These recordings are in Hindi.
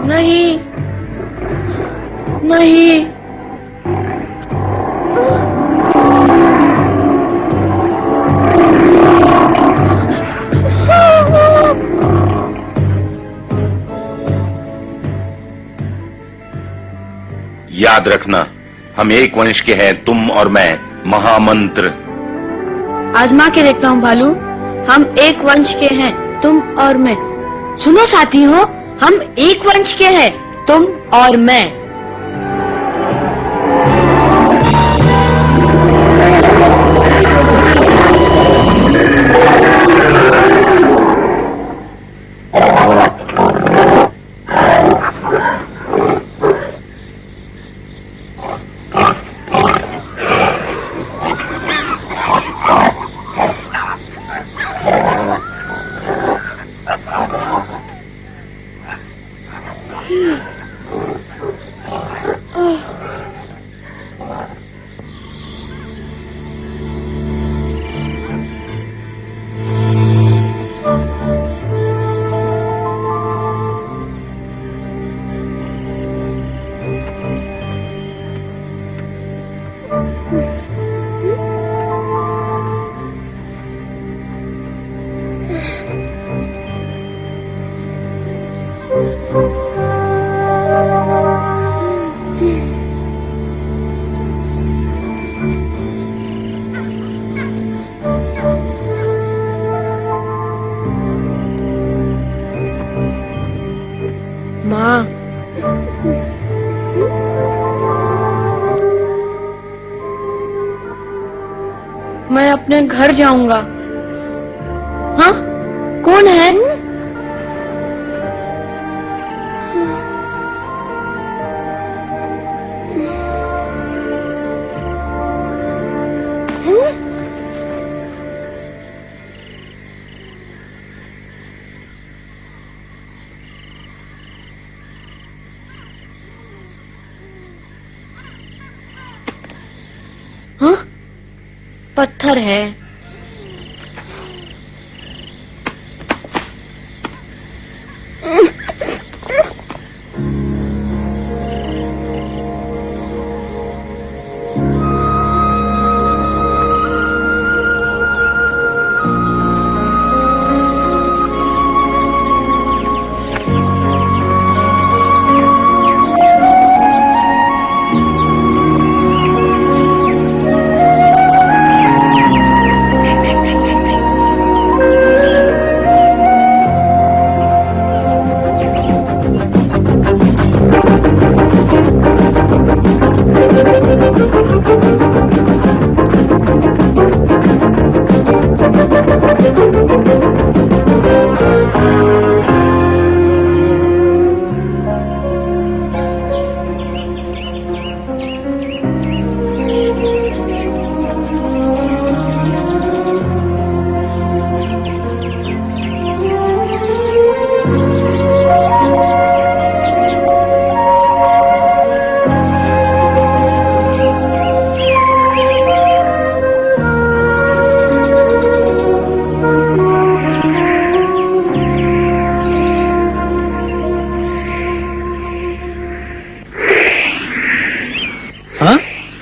नहीं नहीं, याद रखना, हम एक वंश के हैं, तुम और मैं। महामंत्र। आजमा के देखता हूँ भालू। हम एक वंश के हैं, तुम और मैं। सुनो साथी हो, हम एक वंश के हैं, तुम और मैं। माँ, मैं अपने घर जाऊंगा। हाँ, कौन है? हाँ? पत्थर है।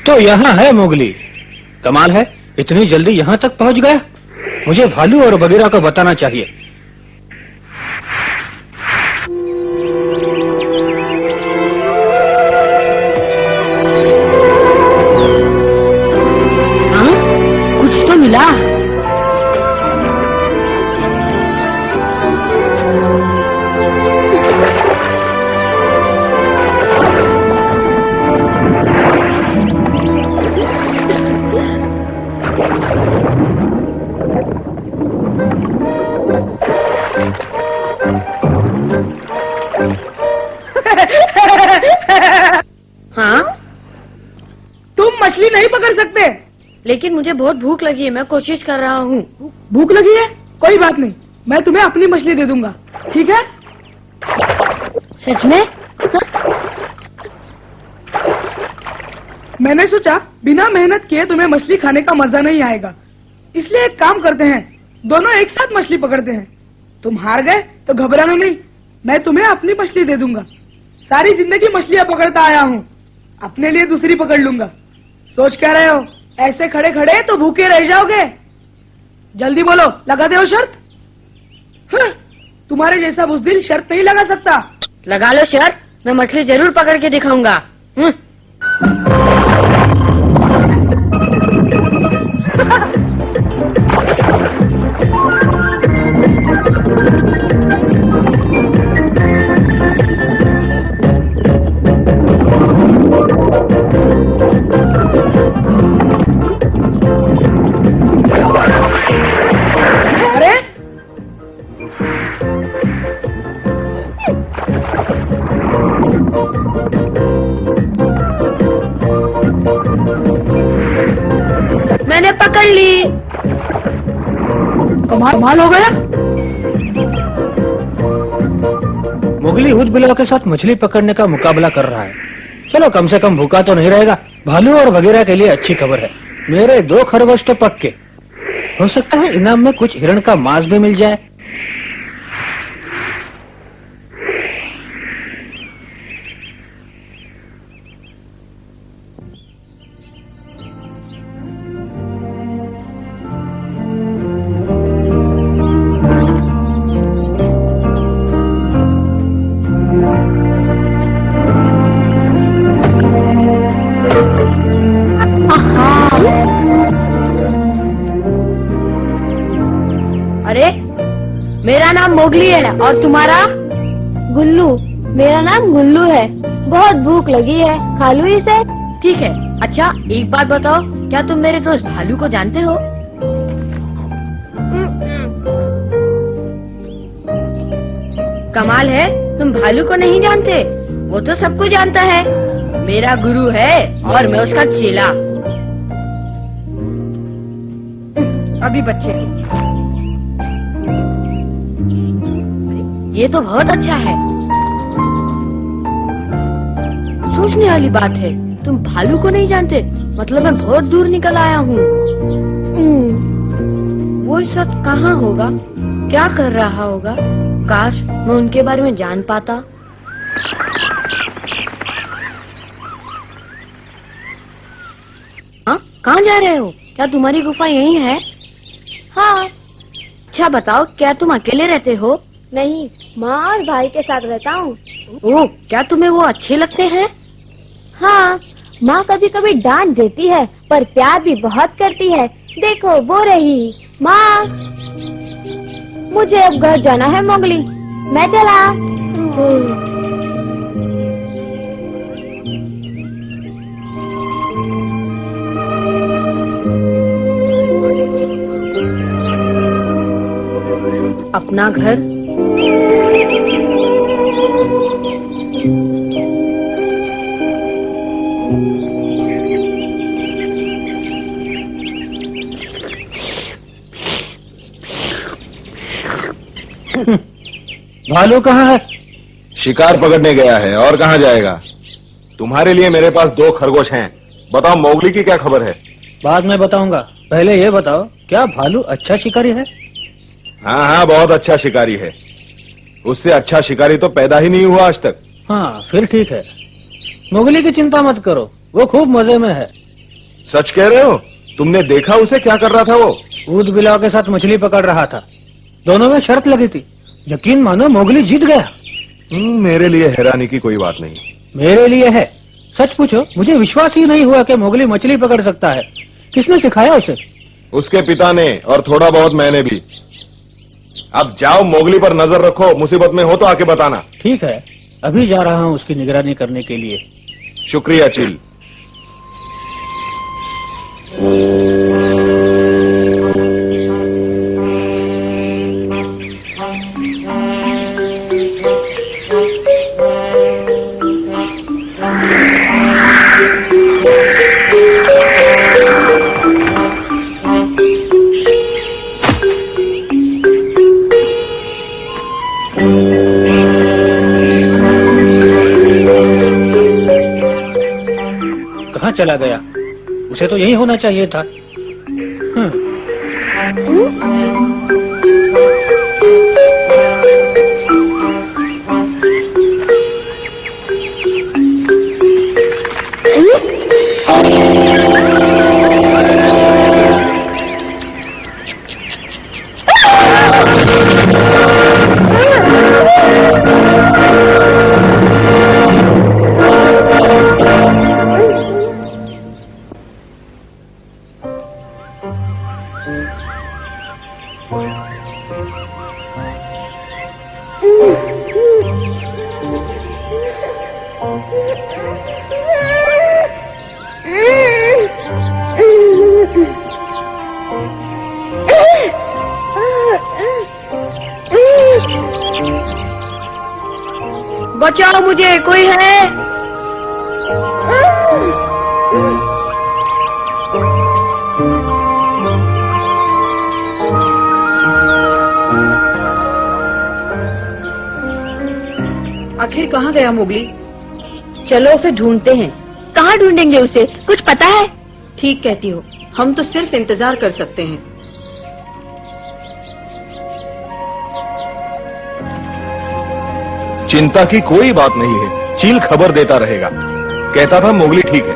तो यहाँ है मोगली। कमाल है, इतनी जल्दी यहाँ तक पहुँच गया। मुझे भालू और बगीरा को बताना चाहिए। हाँ? कुछ तो मिला। हाँ? तुम मछली नहीं पकड़ सकते। लेकिन मुझे बहुत भूख लगी है, मैं कोशिश कर रहा हूँ। भूख लगी है? कोई बात नहीं, मैं तुम्हें अपनी मछली दे दूंगा, ठीक है? सच में? मैंने सोचा बिना मेहनत किए तुम्हें मछली खाने का मजा नहीं आएगा, इसलिए एक काम करते हैं, दोनों एक साथ मछली पकड़ते हैं। तुम हार गए तो घबराना नहीं, मैं तुम्हें अपनी मछली दे दूंगा। सारी जिंदगी मछलियां पकड़ता आया हूँ, अपने लिए दूसरी पकड़ लूंगा। सोच क्या रहे हो? ऐसे खड़े खड़े तो भूखे रह जाओगे। जल्दी बोलो, लगा दे शर्त। तुम्हारे जैसा बुज़दिल शर्त नहीं लगा सकता। लगा लो शर्त, मैं मछली जरूर पकड़ के दिखाऊंगा। अरे मैंने पकड़ ली। कमाल हो गया। मोगली ऊद बिलाव के साथ मछली पकड़ने का मुकाबला कर रहा है। चलो कम से कम भूखा तो नहीं रहेगा। भालू और बगीरा के लिए अच्छी खबर है, मेरे 2 खरगोश तो पक्के। हो सकता है इनाम में कुछ हिरण का मांस भी मिल जाए। अरे मेरा नाम मोगली है और तुम्हारा? गुल्लू। मेरा नाम गुल्लू है। बहुत भूख लगी है, खा लूं इसे? ठीक है। अच्छा एक बात बताओ, क्या तुम मेरे दोस्त भालू को जानते हो? कमाल है, तुम भालू को नहीं जानते? वो तो सबको जानता है, मेरा गुरु है और मैं उसका चेला। अभी बच्चे, ये तो बहुत अच्छा है। सोचने वाली बात है, तुम भालू को नहीं जानते, मतलब मैं बहुत दूर निकल आया हूँ। वो इस वक्त कहाँ होगा, क्या कर रहा होगा? काश मैं उनके बारे में जान पाता। हाँ, कहाँ जा रहे हो? क्या तुम्हारी गुफा यहीं है? हाँ। अच्छा बताओ, क्या तुम अकेले रहते हो? नहीं, माँ और भाई के साथ रहता हूँ। ओह, क्या तुम्हें वो अच्छे लगते हैं? हाँ, माँ कभी कभी डांट देती है पर प्यार भी बहुत करती है। देखो वो रही माँ। मुझे अब घर जाना है मोगली, मैं चला। अपना घर भालू कहाँ है? शिकार पकड़ने गया है, और कहाँ जाएगा? तुम्हारे लिए मेरे पास 2 खरगोश हैं। बताओ मोगली की क्या खबर है? बाद में बताऊंगा, पहले ये बताओ क्या भालू अच्छा शिकारी है? हाँ हाँ, बहुत अच्छा शिकारी है। उससे अच्छा शिकारी तो पैदा ही नहीं हुआ आज तक। हाँ फिर ठीक है, मोगली की चिंता मत करो, वो खूब मजे में है। सच कह रहे हो? तुमने देखा उसे क्या कर रहा था? वो ऊद बिलाव के साथ मछली पकड़ रहा था, दोनों में शर्त लगी थी। यकीन मानो मोगली जीत गया। मेरे लिए हैरानी की कोई बात नहीं। मेरे लिए है। सच पूछो, मुझे विश्वास ही नहीं हुआ कि मोगली मछली पकड़ सकता है। किसने सिखाया उसे? उसके पिता ने, और थोड़ा बहुत मैंने भी। अब जाओ, मोगली पर नजर रखो, मुसीबत में हो तो आके बताना। ठीक है, अभी जा रहा हूँ उसकी निगरानी करने के लिए। शुक्रिया चील। कहाँ चला गया? उसे तो यही होना चाहिए था। बचाओ मुझे, कोई है? आखिर कहाँ गया मोगली? चलो उसे ढूंढते हैं। कहाँ ढूंढेंगे उसे, कुछ पता है? ठीक कहती हो, हम तो सिर्फ इंतजार कर सकते हैं। चिंता की कोई बात नहीं है, चील खबर देता रहेगा। कहता था मोगली ठीक है।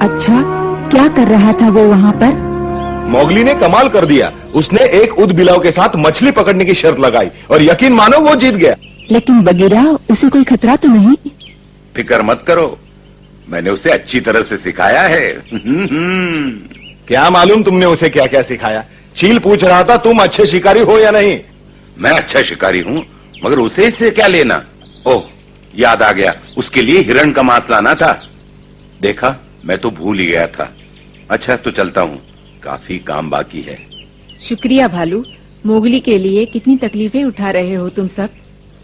अच्छा, क्या कर रहा था वो वहाँ पर? मोगली ने कमाल कर दिया। उसने एक उद बिलाव के साथ मछली पकड़ने की शर्त लगाई और यकीन मानो वो जीत गया। लेकिन बगीरा, उसे कोई खतरा तो नहीं? फिक्र मत करो, मैंने उसे अच्छी तरह से सिखाया है। क्या मालूम तुमने उसे क्या क्या सिखाया? चील पूछ रहा था तुम अच्छे शिकारी हो या नहीं। मैं अच्छा शिकारी हूँ, मगर उसे इससे क्या लेना? ओह, याद आ गया, उसके लिए हिरण का मांस लाना था। देखा, मैं तो भूल ही गया था। अच्छा, तो चलता हूँ, काफी काम बाकी है। शुक्रिया भालू, मोगली के लिए कितनी तकलीफें उठा रहे हो तुम सब।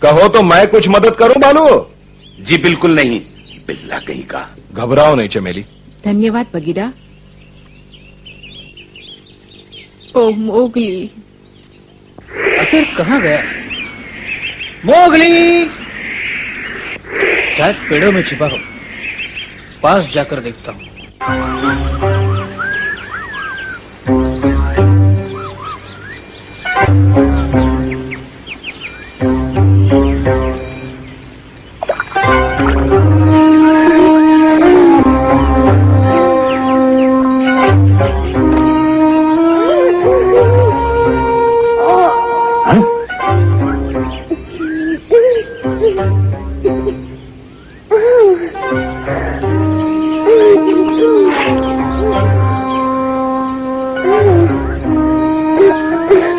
कहो तो मैं कुछ मदद करूं बालू? जी बिल्कुल नहीं, बिल्ला कहीं का। घबराओ नहीं चमेली। धन्यवाद बगीरा। ओह मोगली, आखिर कहाँ गया मोगली? शायद पेड़ों में छिपा हो, पास जाकर देखता हूँ।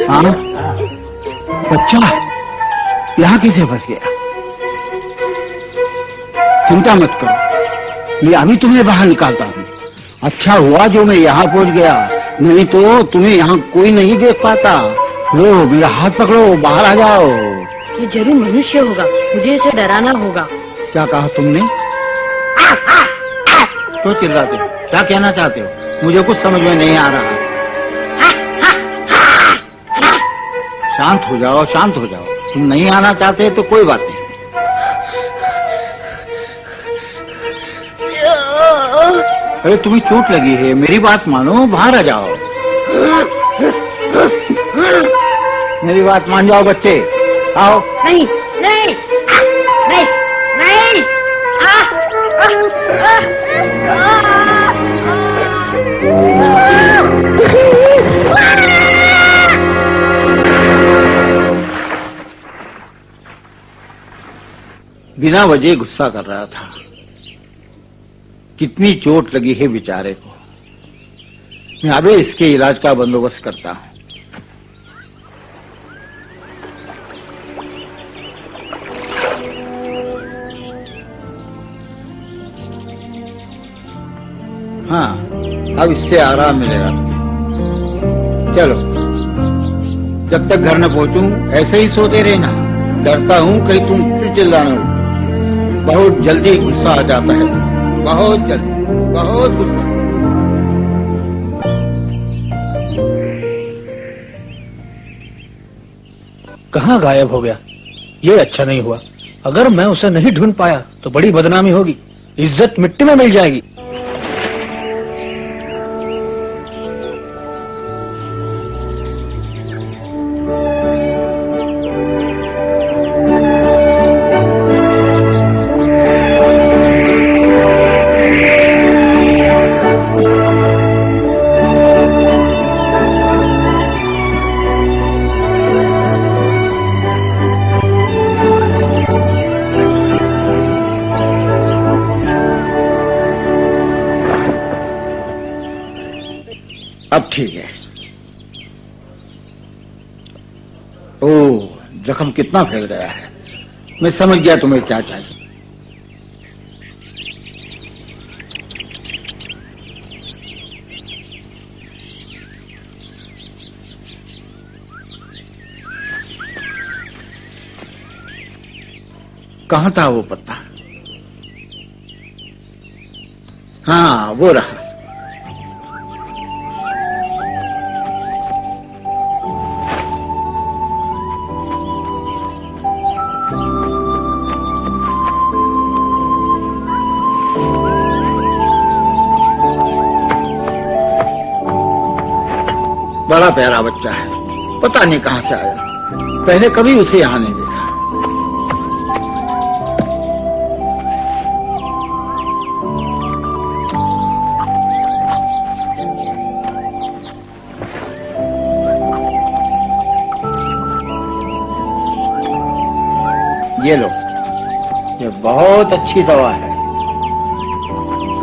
हाँ, बच्चा यहाँ कैसे फंस गया? चिंता मत करो, मैं अभी तुम्हें बाहर निकालता हूँ। अच्छा हुआ जो मैं यहाँ पहुँच गया, नहीं तो तुम्हें यहाँ कोई नहीं देख पाता। लो मेरा हाथ पकड़ो, बाहर आ जाओ। ये जरूर मनुष्य होगा, मुझे इसे डराना होगा। क्या कहा तुमने? क्यों चिल्लाते हो? क्या कहना चाहते हो? मुझे कुछ समझ में नहीं आ रहा। शांत हो जाओ, शांत हो जाओ। तुम नहीं आना चाहते तो कोई बात नहीं। अरे तुम्हें चोट लगी है, मेरी बात मानो, बाहर आ जाओ। मेरी बात मान जाओ बच्चे, आओ। नहीं नहीं नहीं नहीं। बिना वजह गुस्सा कर रहा था। कितनी चोट लगी है बेचारे को। मैं अबे इसके इलाज का बंदोबस्त करता हूं। हाँ, अब इससे आराम मिलेगा। चलो, जब तक घर न पहुंचूं ऐसे ही सोते रहना। डरता हूं कहीं तुम फिर चिल्लाना हो। बहुत जल्दी गुस्सा आ जाता है, बहुत जल्दी, बहुत गुस्सा। कहाँ गायब हो गया? ये अच्छा नहीं हुआ। अगर मैं उसे नहीं ढूंढ पाया तो बड़ी बदनामी होगी, इज्जत मिट्टी में मिल जाएगी। अब ठीक है। ओह, जख्म कितना फैल गया है। मैं समझ गया तुम्हें क्या चाहिए। कहाँ था वो पत्ता? हाँ, वो रहा। बड़ा प्यारा बच्चा है, पता नहीं कहाँ से आया। पहले कभी उसे यहाँ नहीं देखा। ये लो, ये बहुत अच्छी दवा है।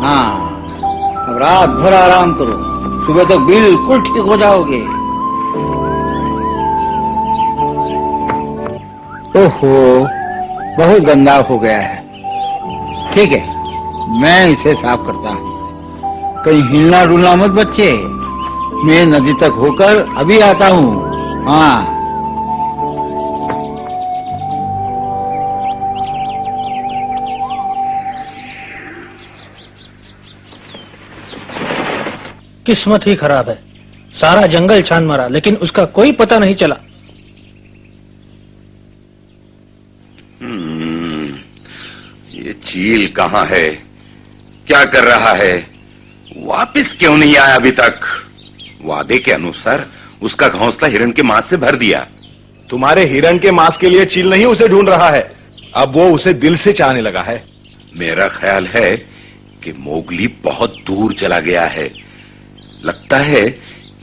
हाँ, अब रात भर आराम करो, सुबह तक बिल्कुल ठीक हो जाओगे। ओहो, बहुत गंदा हो गया है। ठीक है, मैं इसे साफ करता हूँ। कहीं हिलना डुलना मत बच्चे, मैं नदी तक होकर अभी आता हूँ। हाँ। किस्मत ही खराब है, सारा जंगल छान मारा लेकिन उसका कोई पता नहीं चला। ये चील कहाँ है? क्या कर रहा है? वापस क्यों नहीं आया अभी तक? वादे के अनुसार उसका घोंसला हिरण के मांस से भर दिया। तुम्हारे हिरण के मांस के लिए चील नहीं उसे ढूंढ रहा है, अब वो उसे दिल से चाहने लगा है। मेरा ख्याल है कि मोगली बहुत दूर चला गया है। लगता है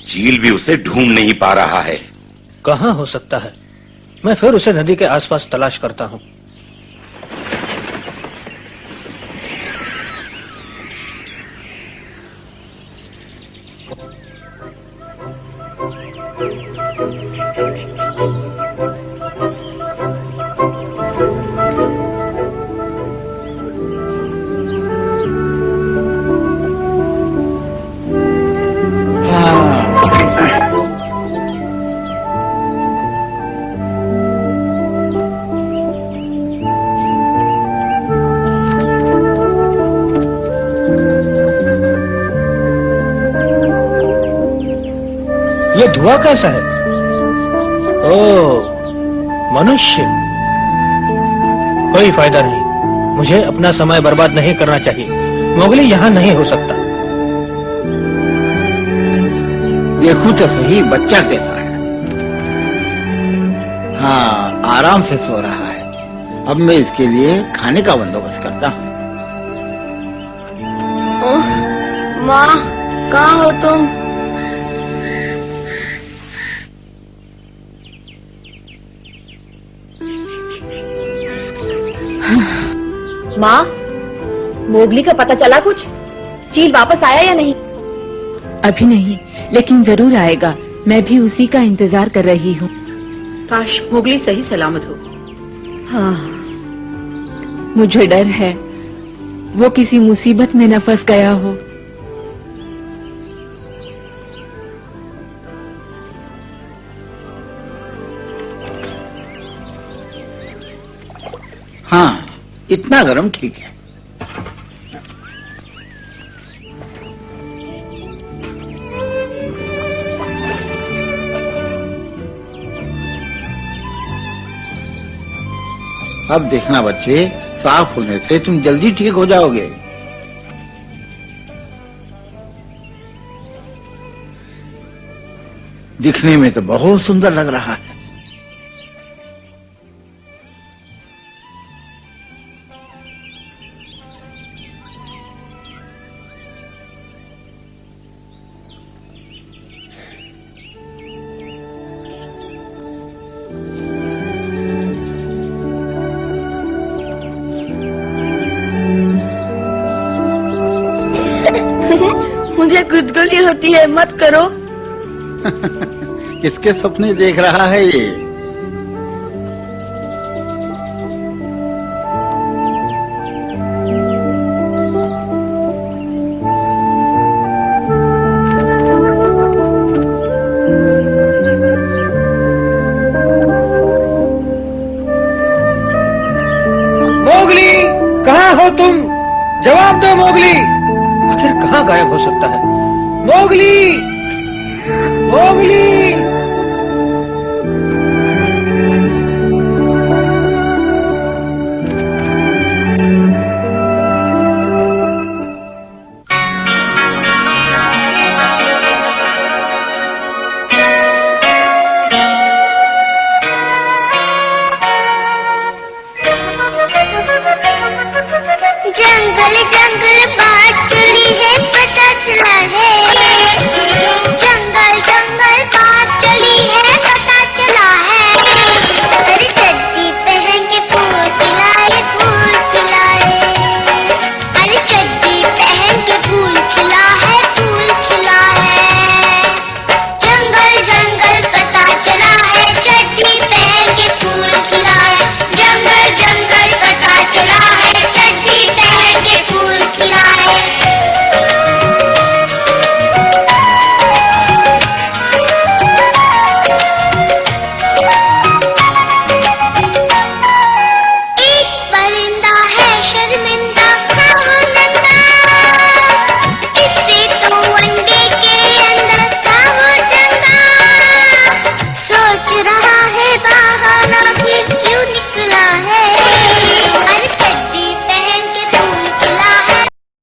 चील भी उसे ढूंढ नहीं पा रहा है। कहाँ हो सकता है? मैं फिर उसे नदी के आसपास तलाश करता हूँ। ये धुआं कैसा है? ओह, मनुष्य। कोई फायदा नहीं, मुझे अपना समय बर्बाद नहीं करना चाहिए। मोगली यहाँ नहीं हो सकता। देखो तो सही बच्चा कैसा है। हाँ, आराम से सो रहा है। अब मैं इसके लिए खाने का बंदोबस्त करता हूँ। माँ, कहाँ हो तुम? माँ, मोगली का पता चला कुछ? चील वापस आया या नहीं? अभी नहीं, लेकिन जरूर आएगा। मैं भी उसी का इंतजार कर रही हूँ। काश मोगली सही सलामत हो। हाँ, मुझे डर है वो किसी मुसीबत में न फंस गया हो। हाँ, इतना गरम ठीक है। अब देखना बच्चे, साफ होने से तुम जल्दी ठीक हो जाओगे। दिखने में तो बहुत सुंदर लग रहा है। मुझे गुदगुदी होती है, मत करो। किसके सपने देख रहा है ये? हो तुम? जवाब दो मोगली। आखिर कहाँ गायब हो सकता है? Mowgli, Mowgli.